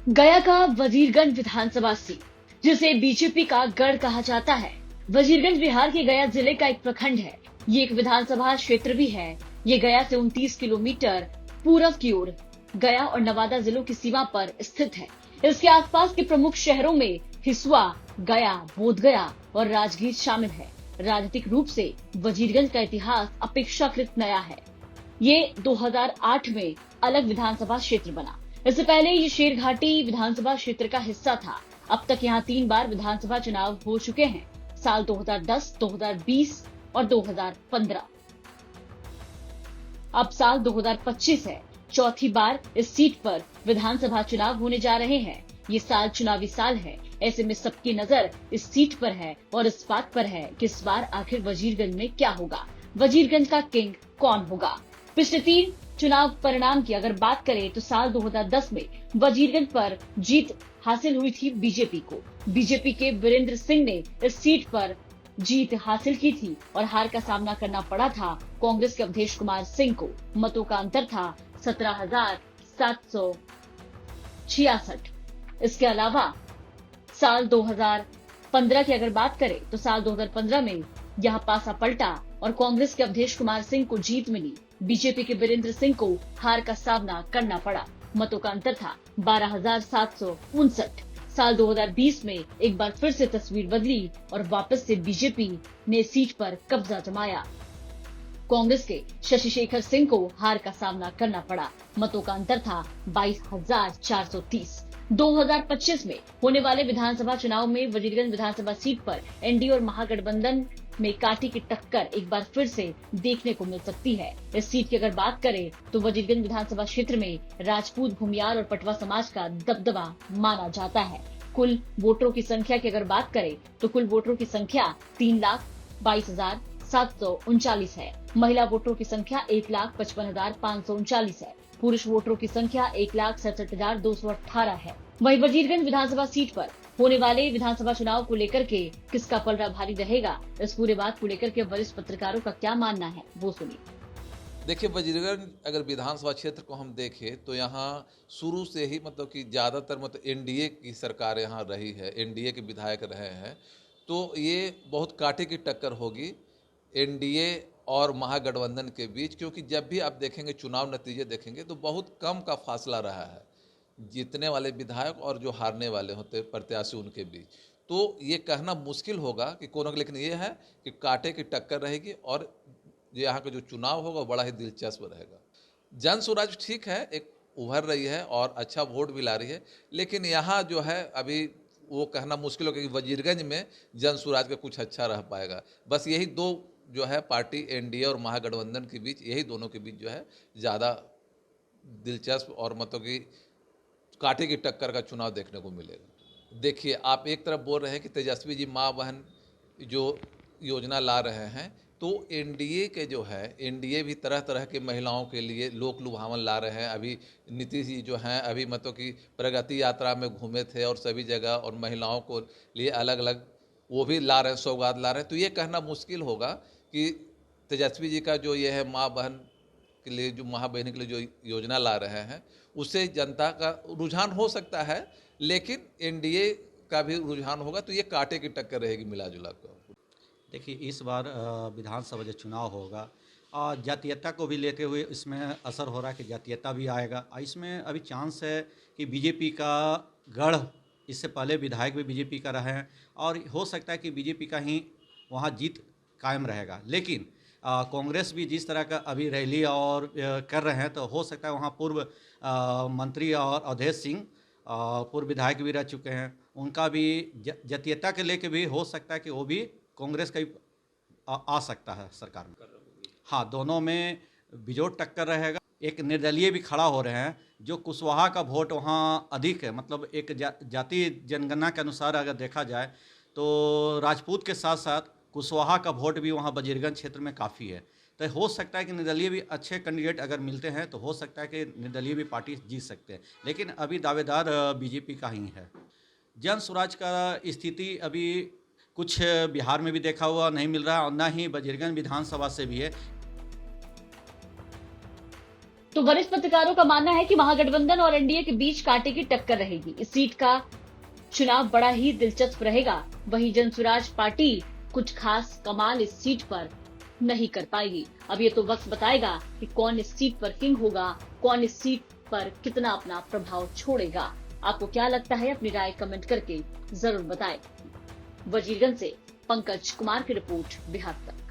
गया का वजीरगंज विधानसभा सीट, जिसे बीजेपी का गढ़ कहा जाता है। वजीरगंज बिहार के गया जिले का एक प्रखंड है। ये एक विधानसभा क्षेत्र भी है। ये गया से 29 किलोमीटर पूरब की ओर गया और नवादा जिलों की सीमा पर स्थित है। इसके आसपास के प्रमुख शहरों में हिसुआ, गया, बोधगया और राजगीर शामिल है। राजनीतिक रूप से वजीरगंज का इतिहास अपेक्षाकृत नया है। ये 2008 में अलग विधानसभा क्षेत्र बना। इससे पहले ये शेरघाटी विधानसभा क्षेत्र का हिस्सा था। अब तक यहाँ 3 बार विधानसभा चुनाव हो चुके हैं, साल 2010, 2020 और 2015। अब साल 2025 है। चौथी बार इस सीट पर विधानसभा चुनाव होने जा रहे हैं। ये साल चुनावी साल है। ऐसे में सबकी नजर इस सीट पर है और इस बात पर है कि इस बार आखिर वजीरगंज में क्या होगा, वजीरगंज का किंग कौन होगा। पिछले 3 चुनाव परिणाम की अगर बात करें तो साल 2010 में वजीरगंज पर जीत हासिल हुई थी बीजेपी को। बीजेपी के वीरेंद्र सिंह ने इस सीट पर जीत हासिल की थी और हार का सामना करना पड़ा था कांग्रेस के अवधेश कुमार सिंह को। मतों का अंतर था 17,766। इसके अलावा साल 2015 की अगर बात करें तो साल 2015 में यह पासा पलटा और कांग्रेस के अवधेश कुमार सिंह को जीत मिली। बीजेपी के वीरेंद्र सिंह को हार का सामना करना पड़ा। मतों का अंतर था 12,759। साल 2020 में एक बार फिर से तस्वीर बदली और वापस से बीजेपी ने सीट पर कब्जा जमाया। कांग्रेस के शशि शेखर सिंह को हार का सामना करना पड़ा। मतों का अंतर था 22,430। 2025 में होने वाले विधानसभा चुनाव में वजीरगंज विधानसभा सीट पर एनडीए और महागठबंधन में कांटे की टक्कर एक बार फिर से देखने को मिल सकती है। इस सीट की अगर बात करें तो वजीरगंज विधानसभा क्षेत्र में राजपूत, भूमियार और पटवा समाज का दबदबा माना जाता है। कुल वोटरों की संख्या की अगर बात करें तो कुल वोटरों की संख्या 3,22,739 है। महिला वोटरों की संख्या 1,55,539 है। पुरुष वोटरों की संख्या 1,67,218 है। वहीं वजीरगंज विधानसभा सीट पर होने वाले विधानसभा चुनाव को लेकर के किसका पलड़ा भारी रहेगा, इस पूरे बात को लेकर के वरिष्ठ पत्रकारों का क्या मानना है, वो सुनिए। देखिए, वजीरगंज अगर विधानसभा क्षेत्र को हम देखें तो यहाँ शुरू से ही मतलब कि ज़्यादातर मतलब एनडीए की सरकार यहाँ रही है, एनडीए के विधायक रहे हैं। तो ये बहुत कांटे की टक्कर होगी एनडीए और महागठबंधन के बीच, क्योंकि जब भी आप देखेंगे चुनाव नतीजे देखेंगे तो बहुत कम का फासला रहा है जीतने वाले विधायक और जो हारने वाले होते प्रत्याशी उनके बीच। तो ये कहना मुश्किल होगा कि कौन, लेकिन ये है कि कांटे की टक्कर रहेगी और यहाँ का जो चुनाव होगा बड़ा ही दिलचस्प रहेगा। जन स्वराज ठीक है, एक उभर रही है और अच्छा वोट भी ला रही है, लेकिन यहाँ जो है अभी वो कहना मुश्किल होगा कि वजीरगंज में जन स्वराज का कुछ अच्छा रह पाएगा। बस यही दो जो है पार्टी एनडीए और महागठबंधन के बीच, यही दोनों के बीच जो है ज़्यादा दिलचस्प और मतलब कि कांटे की टक्कर का चुनाव देखने को मिलेगा। देखिए, आप एक तरफ बोल रहे हैं कि तेजस्वी जी माँ बहन जो योजना ला रहे हैं, तो एनडीए के जो है एनडीए भी तरह तरह के महिलाओं के लिए लोक लुभावन ला रहे हैं। अभी नीतीश जी जो हैं अभी मतलब कि प्रगति यात्रा में घूमे थे और सभी जगह और महिलाओं को लिए अलग अलग वो भी ला रहे हैं, सौगात ला रहे हैं। तो ये कहना मुश्किल होगा कि तेजस्वी जी का जो ये है माँ बहन के लिए, जो माँ बहन के लिए जो योजना ला रहे हैं, उससे जनता का रुझान हो सकता है, लेकिन एनडीए का भी रुझान होगा। तो ये कांटे की टक्कर रहेगी मिला जुला कर। देखिए, इस बार विधानसभा जो चुनाव होगा जातीयता को भी लेते हुए इसमें असर हो रहा है कि जातीयता भी आएगा। इसमें अभी चांस है कि बीजेपी का गढ़, इससे पहले विधायक भी बीजेपी का रहे हैं और हो सकता है कि बीजेपी का ही वहाँ जीत कायम रहेगा। लेकिन कांग्रेस भी जिस तरह का अभी रैली और कर रहे हैं, तो हो सकता है वहाँ पूर्व मंत्री और अवधेश सिंह पूर्व विधायक भी रह चुके हैं, उनका भी जातीयता के लेके भी हो सकता है कि वो भी कांग्रेस का भी आ सकता है सरकार में। हाँ, दोनों में बिजोड़ टक्कर रहेगा। एक निर्दलीय भी खड़ा हो रहे हैं, जो कुशवाहा का वोट वहाँ अधिक है। मतलब एक जाति जनगणना के अनुसार अगर देखा जाए तो राजपूत के साथ साथ कुशवाहा का वोट भी वहाँ वजीरगंज क्षेत्र में काफ़ी है। तो हो सकता है कि निर्दलीय भी अच्छे कैंडिडेट अगर मिलते हैं तो हो सकता है कि निर्दलीय भी पार्टी जीत सकते हैं, लेकिन अभी दावेदार बीजेपी का ही है। जन स्वराज का स्थिति अभी कुछ बिहार में भी देखा हुआ नहीं मिल रहा और ना ही वजीरगंज विधानसभा से भी है। तो वरिष्ठ पत्रकारों का मानना है कि महागठबंधन और एनडीए के बीच कांटे की टक्कर रहेगी। इस सीट का चुनाव बड़ा ही दिलचस्प रहेगा। वहीं जनसुराज पार्टी कुछ खास कमाल इस सीट पर नहीं कर पाएगी। अब ये तो वक्त बताएगा कि कौन इस सीट पर किंग होगा, कौन इस सीट पर कितना अपना प्रभाव छोड़ेगा। आपको क्या लगता है, अपनी राय कमेंट करके जरूर बताएं। वजीरगंज से पंकज कुमार की रिपोर्ट, बिहार तक।